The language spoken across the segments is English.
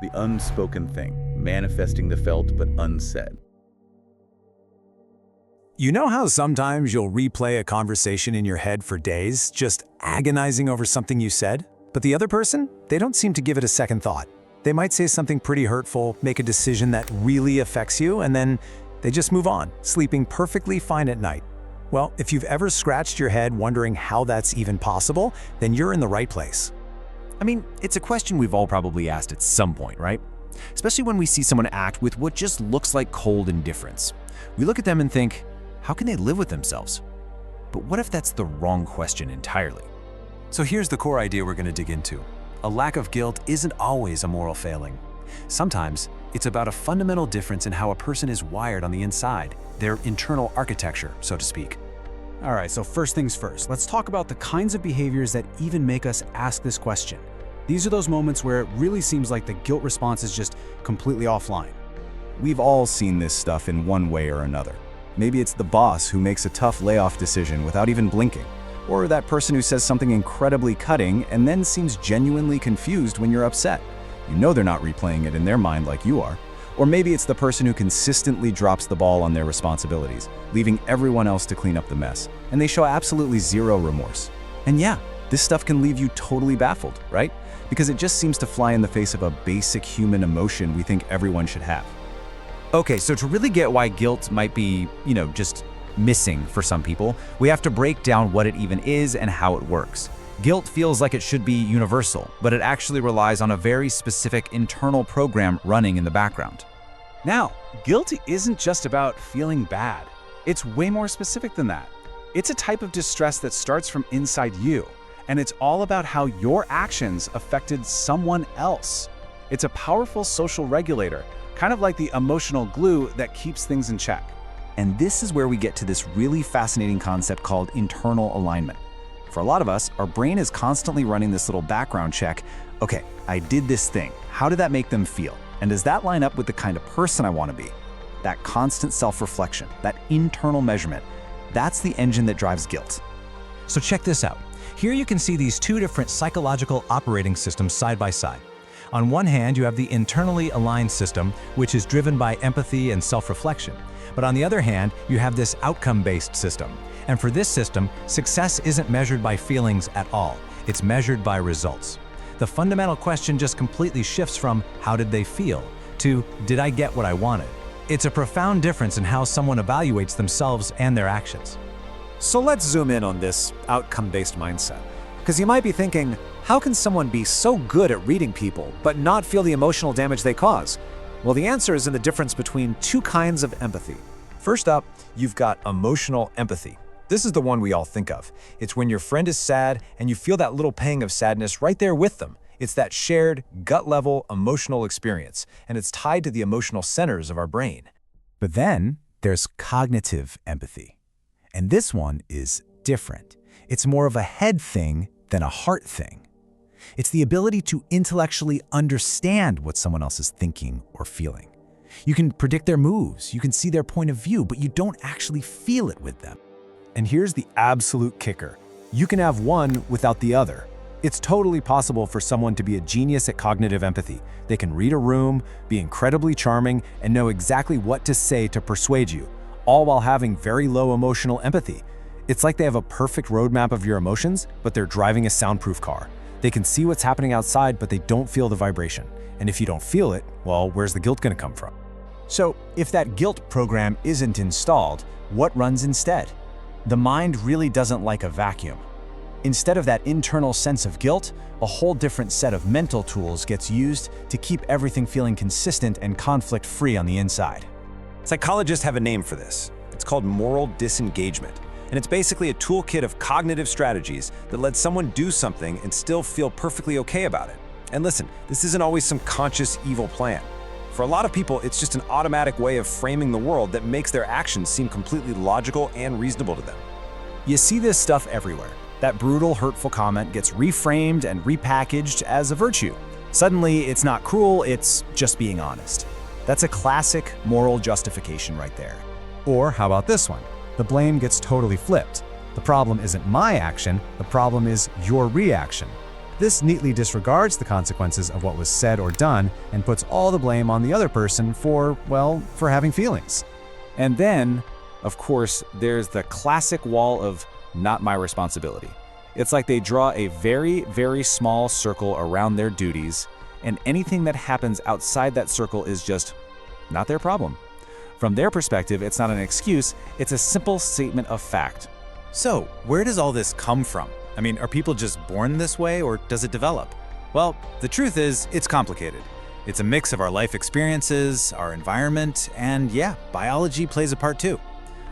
the unspoken thing, manifesting the felt but unsaid. You know how sometimes you'll replay a conversation in your head for days, just agonizing over something you said? But the other person, they don't seem to give it a second thought. They might say something pretty hurtful, make a decision that really affects you, and then they just move on, sleeping perfectly fine at night. Well, if you've ever scratched your head wondering how that's even possible, then you're in the right place. I mean, it's a question we've all probably asked at some point, right? Especially when we see someone act with what just looks like cold indifference. We look at them and think, how can they live with themselves? But what if that's the wrong question entirely? So here's the core idea we're going to dig into. A lack of guilt isn't always a moral failing. Sometimes it's about a fundamental difference in how a person is wired on the inside, their internal architecture, so to speak. All right, so first things first, let's talk about the kinds of behaviors that even make us ask this question. These are those moments where it really seems like the guilt response is just completely offline. We've all seen this stuff in one way or another. Maybe it's the boss who makes a tough layoff decision without even blinking, or that person who says something incredibly cutting and then seems genuinely confused when you're upset. You know they're not replaying it in their mind like you are. Or maybe it's the person who consistently drops the ball on their responsibilities, leaving everyone else to clean up the mess, and they show absolutely zero remorse. And yeah, this stuff can leave you totally baffled, right? Because it just seems to fly in the face of a basic human emotion we think everyone should have. Okay, so to really get why guilt might be, just missing for some people, we have to break down what it even is and how it works. Guilt feels like it should be universal, but it actually relies on a very specific internal program running in the background. Now, guilt isn't just about feeling bad. It's way more specific than that. It's a type of distress that starts from inside you, and it's all about how your actions affected someone else. It's a powerful social regulator, kind of like the emotional glue that keeps things in check. And this is where we get to this really fascinating concept called internal alignment. For a lot of us, our brain is constantly running this little background check. Okay, I did this thing. How did that make them feel? And does that line up with the kind of person I want to be? That constant self-reflection, that internal measurement, that's the engine that drives guilt. So check this out. Here you can see these two different psychological operating systems side by side. On one hand, you have the internally aligned system, which is driven by empathy and self-reflection. But on the other hand, you have this outcome-based system. And for this system, success isn't measured by feelings at all. It's measured by results. The fundamental question just completely shifts from how did they feel to did I get what I wanted? It's a profound difference in how someone evaluates themselves and their actions. So let's zoom in on this outcome-based mindset. Because you might be thinking, how can someone be so good at reading people but not feel the emotional damage they cause? Well, the answer is in the difference between two kinds of empathy. First up, you've got emotional empathy. This is the one we all think of. It's when your friend is sad and you feel that little pang of sadness right there with them. It's that shared, gut-level emotional experience, and it's tied to the emotional centers of our brain. But then there's cognitive empathy. And this one is different. It's more of a head thing than a heart thing. It's the ability to intellectually understand what someone else is thinking or feeling. You can predict their moves, you can see their point of view, but you don't actually feel it with them. And here's the absolute kicker. You can have one without the other. It's totally possible for someone to be a genius at cognitive empathy. They can read a room, be incredibly charming, and know exactly what to say to persuade you, all while having very low emotional empathy. It's like they have a perfect roadmap of your emotions, but they're driving a soundproof car. They can see what's happening outside, but they don't feel the vibration. And if you don't feel it, well, where's the guilt going to come from? So if that guilt program isn't installed, what runs instead? The mind really doesn't like a vacuum. Instead of that internal sense of guilt, a whole different set of mental tools gets used to keep everything feeling consistent and conflict-free on the inside. Psychologists have a name for this. It's called moral disengagement. And it's basically a toolkit of cognitive strategies that let someone do something and still feel perfectly okay about it. And listen, this isn't always some conscious evil plan. For a lot of people, it's just an automatic way of framing the world that makes their actions seem completely logical and reasonable to them. You see this stuff everywhere. That brutal, hurtful comment gets reframed and repackaged as a virtue. Suddenly, it's not cruel, it's just being honest. That's a classic moral justification right there. Or how about this one? The blame gets totally flipped. The problem isn't my action, the problem is your reaction. This neatly disregards the consequences of what was said or done and puts all the blame on the other person for having feelings. And then, of course, there's the classic wall of not my responsibility. It's like they draw a very, very small circle around their duties, and anything that happens outside that circle is just not their problem. From their perspective, it's not an excuse, it's a simple statement of fact. So, where does all this come from? I mean, are people just born this way, or does it develop? Well, the truth is, it's complicated. It's a mix of our life experiences, our environment, and yeah, biology plays a part too.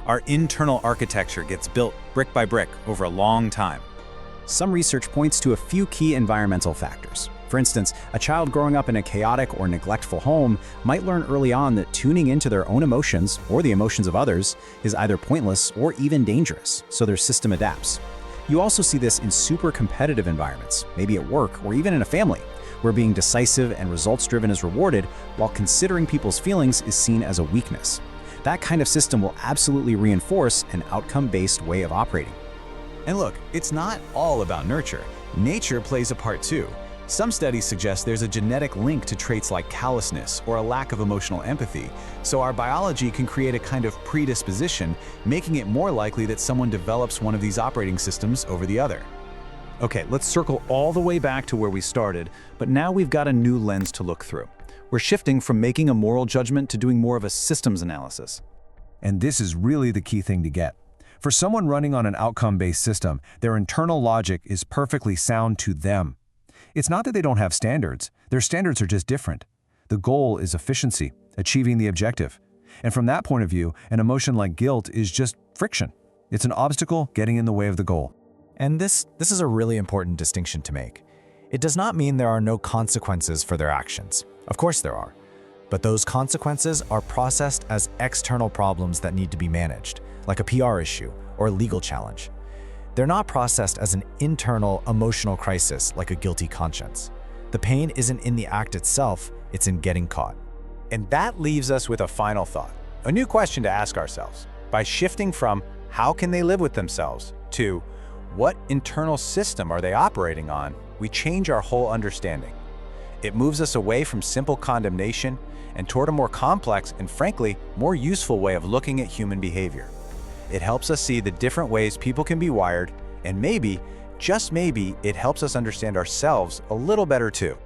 Our internal architecture gets built brick by brick over a long time. Some research points to a few key environmental factors. For instance, a child growing up in a chaotic or neglectful home might learn early on that tuning into their own emotions or the emotions of others is either pointless or even dangerous, so their system adapts. You also see this in super competitive environments, maybe at work or even in a family, where being decisive and results-driven is rewarded, while considering people's feelings is seen as a weakness. That kind of system will absolutely reinforce an outcome-based way of operating. And look, it's not all about nurture. Nature plays a part too. Some studies suggest there's a genetic link to traits like callousness or a lack of emotional empathy, so our biology can create a kind of predisposition, making it more likely that someone develops one of these operating systems over the other. Okay, let's circle all the way back to where we started, but now we've got a new lens to look through. We're shifting from making a moral judgment to doing more of a systems analysis. And this is really the key thing to get. For someone running on an outcome-based system, their internal logic is perfectly sound to them. It's not that they don't have standards. Their standards are just different. The goal is efficiency, achieving the objective. And from that point of view, an emotion like guilt is just friction. It's an obstacle getting in the way of the goal. And this is a really important distinction to make. It does not mean there are no consequences for their actions. Of course there are. But those consequences are processed as external problems that need to be managed, like a PR issue or a legal challenge. They're not processed as an internal emotional crisis like a guilty conscience. The pain isn't in the act itself, it's in getting caught. And that leaves us with a final thought, a new question to ask ourselves. By shifting from how can they live with themselves to what internal system are they operating on, we change our whole understanding. It moves us away from simple condemnation and toward a more complex and frankly, more useful way of looking at human behavior. It helps us see the different ways people can be wired, and maybe, just maybe, it helps us understand ourselves a little better too.